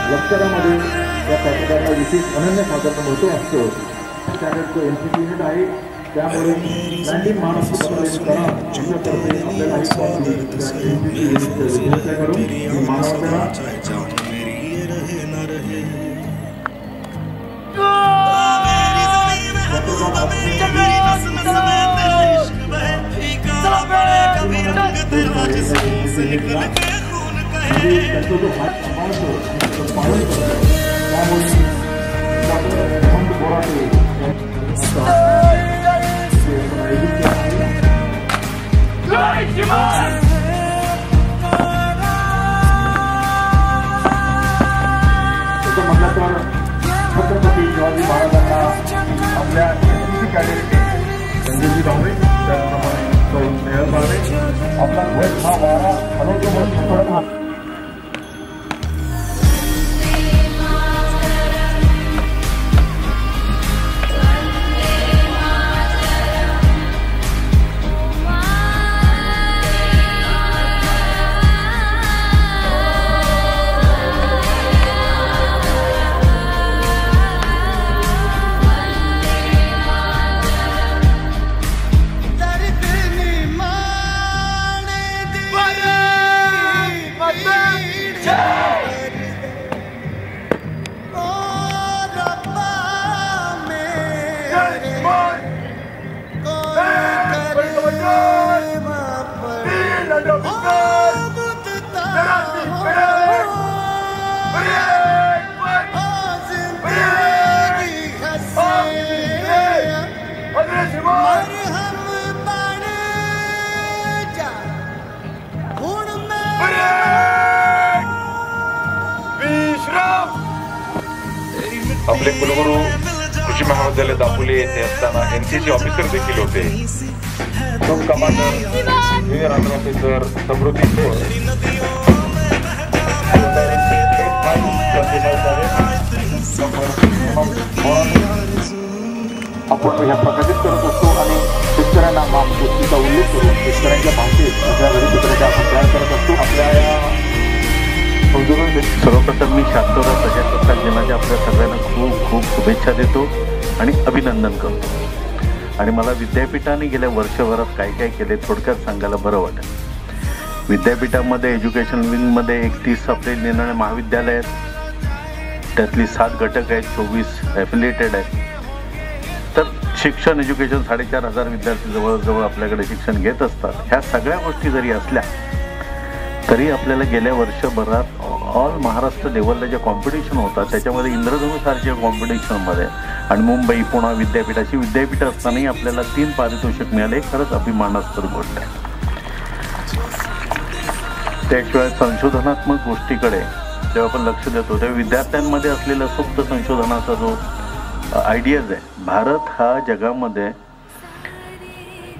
लष्करामध्ये या पत्रकाराला विशेष अनन्य साधारण महत्त्व असतं. त्यानंतर NCC युनिट आहे, त्यामुळे लँडिंग महाराष्ट्र करा आमच्यातर्फे आपल्याला NCC करून मानवतेला त्यांचा जो हात सांभाळतो पालन करतो. त्यामुळे डॉक्टर हेमंत बोराटे म्हटलं तर छत्रपती शिवाजी महाराजांना आपल्या NCC कॅडेट संजयजी भावे, त्याचप्रमाणे स्नेहल भावे आपला ध्वज हा वारा हलवतो म्हणून हा आपले कुलगुरू कृषी महाविद्यालय दापोली येथे असताना NCC ऑफिसर देखील होते. सब कमांडर ज्युनियर अंडर ऑफिसर समृद्धी आपण ह्या प्रकाशित करत असतो आणि शेतकऱ्यांना गोष्टीचा उल्लेख करून शेतकऱ्यांच्या भाषेत गणितचित्राच्या आपण तयार करत असतो. आपल्या या सर्वप्रथम मी 76व्या प्रजासत्ताक दिनाच्या आपल्या सगळ्यांना खूप खूप शुभेच्छा देतो आणि अभिनंदन करतो. आणि मला विद्यापीठाने गेल्या वर्षभरात काय काय केले थोडक्यात सांगायला बरं वाटेल. विद्यापीठामध्ये एज्युकेशन विंगमध्ये 31 आपले निर्णय महाविद्यालय आहेत, त्यातली 7 घटक आहेत, 24 ॲफिलिएटेड आहेत. तर शिक्षण एज्युकेशन 4500 विद्यार्थी जवळजवळ आपल्याकडे शिक्षण घेत असतात. ह्या सगळ्या गोष्टी जरी असल्या तरी आपल्याला गेल्या वर्षभरात ऑल महाराष्ट्र लेवलला जे कॉम्पिटिशन होतात त्याच्यामध्ये इंद्रधनुसारख्या कॉम्पिटिशनमध्ये आणि मुंबई पुणे विद्यापीठाची विद्यापीठ असतानाही आपल्याला 3 पारितोषिक मिळाले. खरंच अभिमानास्पद गोष्ट आहे. त्याशिवाय संशोधनात्मक गोष्टीकडे जेव्हा आपण लक्ष देतो तेव्हा विद्यार्थ्यांमध्ये असलेला सुप्त संशोधनाचा जो आयडियाज आहे, भारत हा जगामध्ये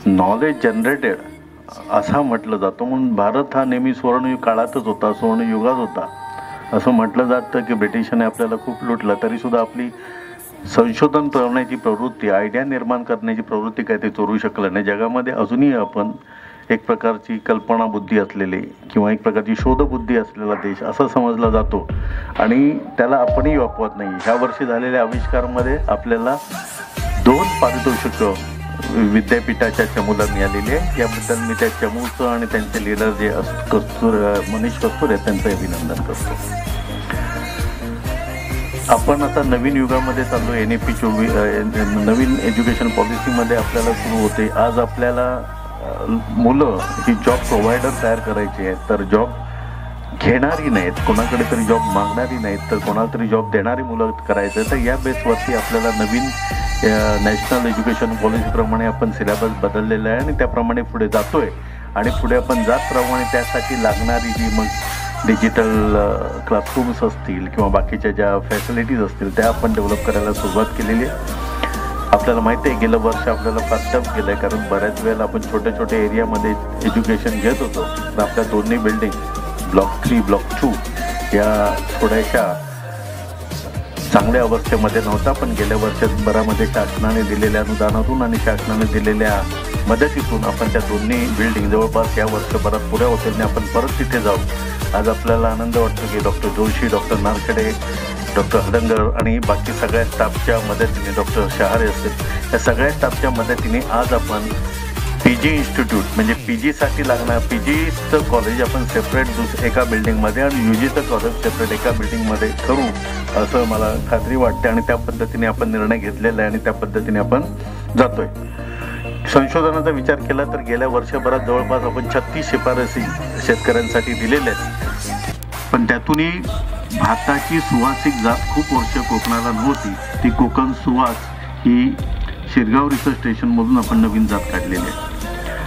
नॉलेज जनरेटेड असा म्हटलं जातो. म्हणून भारत हा नेहमी सुवर्णयुग काळातच होता, सुवर्णयुगात होता असं म्हटलं जातं की ब्रिटिशांनी आपल्याला खूप लुटलं तरीसुद्धा आपली संशोधन करण्याची प्रवृत्ती, आयडिया निर्माण करण्याची प्रवृत्ती काय ते चोरू शकलं नाही. जगामध्ये अजूनही आपण एक प्रकारची कल्पनाबुद्धी असलेली किंवा एक प्रकारची शोधबुद्धी असलेला देश असं समजला जातो आणि त्याला आपणही वापरत नाही. ह्या वर्षी झालेल्या आविष्कारामध्ये आपल्याला 2 पारितोषिकं विद्यापीठाच्या चमूला मिळालेली आहे. याबद्दल मी त्या चमूचं आणि त्यांचे लीडर जे मनीष कस्तूर आहेत त्यांचं अभिनंदन करतो. आपण आता नवीन युगामध्ये चाललो. NEP 24 नवीन एज्युकेशन पॉलिसीमध्ये आपल्याला सुरू होते. आज आपल्याला मुलं ही जॉब प्रोव्हायडर तयार करायची आहेत, तर जॉब घेणारी नाहीत, कोणाकडे तरी जॉब मागणारी नाहीत, तर कोणाला तरी जॉब देणारी मुलं करायचं. तर या बेसवरती आपल्याला नवीन नॅशनल एज्युकेशन पॉलिसीप्रमाणे आपण सिलेबस बदललेला आहे आणि त्याप्रमाणे पुढे जातो आहे. आणि पुढे आपण जात राहू आणि त्यासाठी लागणारी जी मग डिजिटल क्लासरूम्स असतील किंवा बाकीच्या ज्या फॅसिलिटीज असतील त्या आपण डेव्हलप करायला सुरुवात केलेली आहे. आपल्याला माहिती आहे गेलं वर्ष आपल्याला फार टफ गेलं आहे, कारण बऱ्याच वेळेला आपण छोट्या छोट्या एरियामध्ये एज्युकेशन घेत होतो. तर आपल्या दोन्ही बिल्डिंग ब्लॉक 3 ब्लॉक 2 या थोड्याशा चांगल्या अवस्थेमध्ये नव्हता, पण गेल्या वर्षभरामध्ये शासनाने दिलेल्या अनुदानातून आणि शासनाने दिलेल्या मदतीतून आपण त्या दोन्ही बिल्डिंग जवळपास या वर्षभरात पुऱ्या होतील. आपण परत तिथे जाऊ. आज आपल्याला आनंद वाटतो की doctor Joshi, doctor Narkhede, doctor Hadangar आणि बाकी सगळ्या स्टाफच्या मदतीने, डॉक्टर शहारे असतील, या सगळ्या स्टाफच्या मदतीने आज आपण PG इन्स्टिट्यूट म्हणजे PGसाठी लागणार PGचं कॉलेज आपण सेपरेट एका बिल्डिंगमध्ये आणि UGचं कॉलेज सेपरेट एका बिल्डिंगमध्ये करू असं मला खात्री वाटते. आणि त्या पद्धतीने आपण निर्णय घेतलेला आहे आणि त्या पद्धतीने आपण जातोय. संशोधनाचा विचार केला तर गेल्या वर्षभरात जवळपास आपण 36 शिफारसी शेतकऱ्यांसाठी दिलेल्या आहेत, पण त्यातूनही भाताची सुवासिक जात खूप वर्ष कोकणाला नव्हती. ती कोकण सुवास ही शिरगाव रिसर्च स्टेशनमधून आपण नवीन जात काढलेली आहे.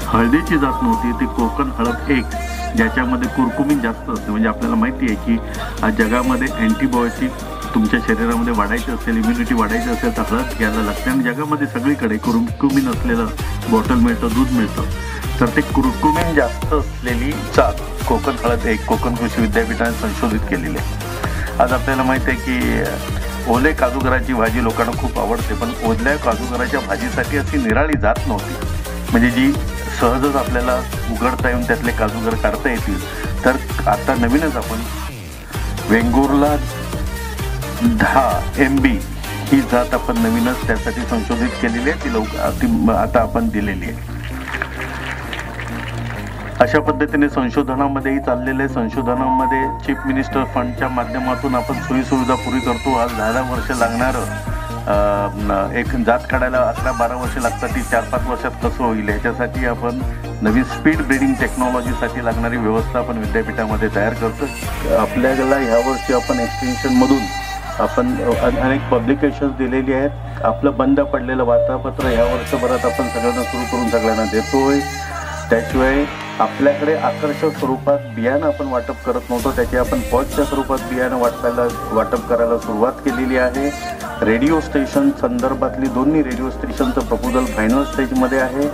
हळदीची जात नव्हती, ती कोकण हळद 1 ज्याच्यामध्ये कुरकुमीन जास्त असते. म्हणजे आपल्याला माहिती आहे की आज जगामध्ये अँटीबायोटिक तुमच्या शरीरामध्ये वाढायची असेल, इम्युनिटी वाढायची असेल तर हळद घ्यायला लागते. आणि जगामध्ये सगळीकडे कुरकुमीन असलेलं बॉटल मिळतं, दूध मिळतं. तर ते कुरकुमीन जास्त असलेली जात कोकण हळद 1 कोकण कृषी विद्यापीठाने संशोधित केलेली आहे. आज आपल्याला माहिती आहे की ओले काजूगराची भाजी लोकांना खूप आवडते, पण ओल्या काजूगराच्या भाजीसाठी अशी निराळी जात नव्हती म्हणजे जी सहजच आपल्याला उघडता येऊन त्यातले काजूगर काढता येतील. तर आता नवीनच आपण वेंगुर्ला 10 MB ही जात आपण नवीनच त्यासाठी संशोधित केलेली आहे. ती आता आपण दिलेली आहे. अशा पद्धतीने संशोधनामध्येही चाललेले संशोधनामध्ये चीफ मिनिस्टर फंडच्या माध्यमातून आपण सोयीसुविधा पुरी करतो. आज 10 वर्ष लागणारं एक जात काढायला 11-12 वर्ष लागतात, ती 4-5 वर्षात कसं होईल याच्यासाठी आपण नवीन स्पीड ब्रीडिंग टेक्नॉलॉजीसाठी लागणारी व्यवस्था आपण विद्यापीठामध्ये तयार करतो. आपल्याला ह्या वर्षी आपण एक्सटेन्शनमधून आपण अनेक पब्लिकेशन्स दिलेली आहेत. आपलं बंद पडलेलं वार्तापत्र ह्या वर्षभरात आपण सगळ्यांना सुरू करून सगळ्यांना देतोय. त्याशिवाय आपल्याकडे आकर्षक स्वरूपात बियाणं आपण वाटप करत नव्हतो, त्याची आपण पॉटच्या स्वरूपात बियाणं वाटप करायला सुरुवात केलेली आहे. रेडिओ स्टेशन संदर्भातली दोन्ही रेडिओ स्टेशनचं प्रपोजल फायनल स्टेजमध्ये आहे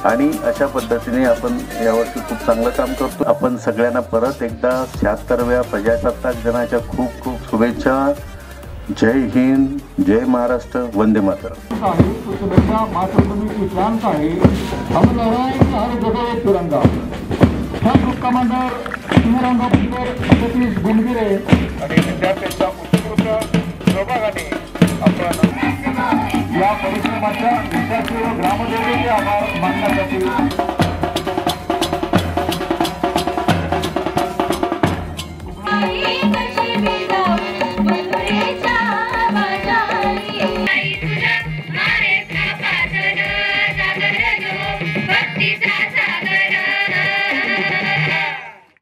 आणि अशा पद्धतीने आपण यावर्षी खूप चांगलं काम करतो. आपण सगळ्यांना परत एकदा 76व्या प्रजासत्ताक दिनाच्या खूप खूप शुभेच्छा. जय हिंद, जय महाराष्ट्र, वंदे मातरम. मातृभूमि की प्रांत आहे. हम लहराएंगे हर जगह तिरंगा. ग्रुप कमांडर सिंहरांगापूर सतीश गुंडगिरे आणि विद्यार्थ्यांच्या उत्स्फूर्त सहभागाने आपण या परिश्रमाच्या विद्यार्थी व ग्रामदेवतेचे आभार मानण्यासाठी